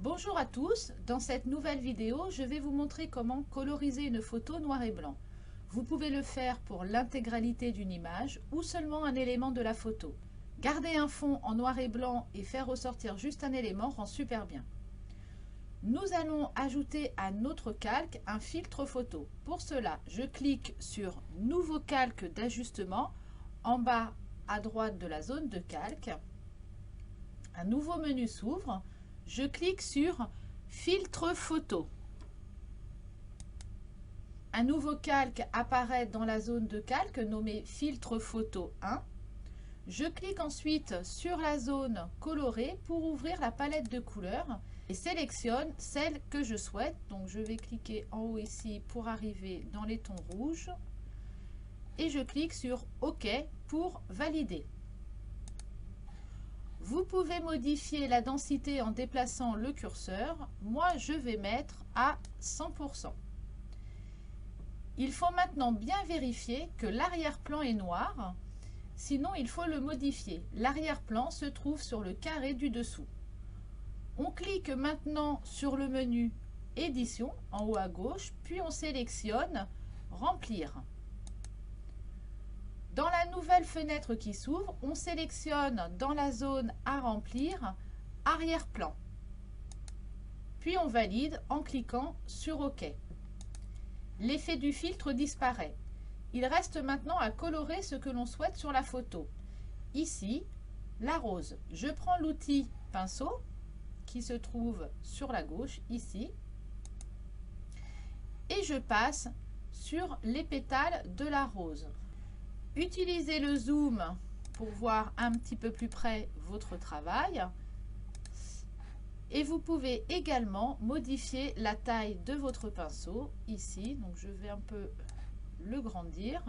Bonjour à tous, dans cette nouvelle vidéo, je vais vous montrer comment coloriser une photo noir et blanc. Vous pouvez le faire pour l'intégralité d'une image ou seulement un élément de la photo. Garder un fond en noir et blanc et faire ressortir juste un élément rend super bien. Nous allons ajouter à notre calque un filtre photo. Pour cela, je clique sur Nouveau calque d'ajustement en bas à droite de la zone de calque. Un nouveau menu s'ouvre. Je clique sur Filtre photo. Un nouveau calque apparaît dans la zone de calque nommé Filtre photo 1. Je clique ensuite sur la zone colorée pour ouvrir la palette de couleurs et sélectionne celle que je souhaite. Donc je vais cliquer en haut ici pour arriver dans les tons rouges et je clique sur OK pour valider. Vous pouvez modifier la densité en déplaçant le curseur. Moi, je vais mettre à 100%. Il faut maintenant bien vérifier que l'arrière-plan est noir, sinon il faut le modifier. L'arrière-plan se trouve sur le carré du dessous. On clique maintenant sur le menu Édition en haut à gauche, puis on sélectionne Remplir. Dans la nouvelle fenêtre qui s'ouvre, on sélectionne dans la zone à remplir Arrière-plan. Puis on valide en cliquant sur OK. L'effet du filtre disparaît. Il reste maintenant à colorer ce que l'on souhaite sur la photo. Ici, la rose. Je prends l'outil pinceau qui se trouve sur la gauche, ici, et je passe sur les pétales de la rose. Utilisez le zoom pour voir un petit peu plus près votre travail. Et vous pouvez également modifier la taille de votre pinceau ici. Donc je vais un peu le grandir.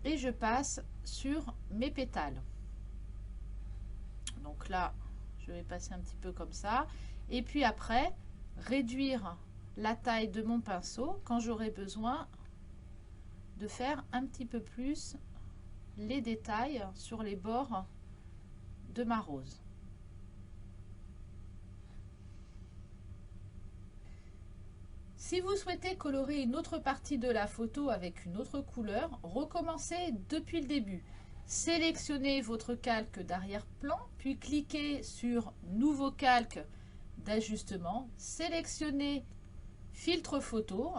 Et je passe sur mes pétales. Donc là, je vais passer un petit peu comme ça. Et puis après, réduire la taille de mon pinceau quand j'aurai besoin de faire un petit peu plus les détails sur les bords de ma rose. Si vous souhaitez colorer une autre partie de la photo avec une autre couleur, recommencez depuis le début. Sélectionnez votre calque d'arrière-plan, puis cliquez sur Nouveau calque d'ajustement, sélectionnez Filtre photo,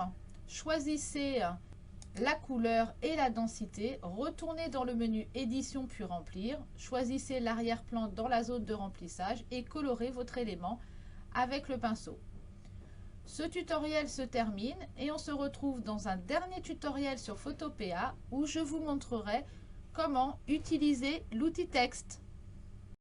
choisissez la couleur et la densité, retournez dans le menu Édition puis Remplir, choisissez l'arrière-plan dans la zone de remplissage et colorez votre élément avec le pinceau. Ce tutoriel se termine et on se retrouve dans un dernier tutoriel sur Photopea où je vous montrerai comment utiliser l'outil texte.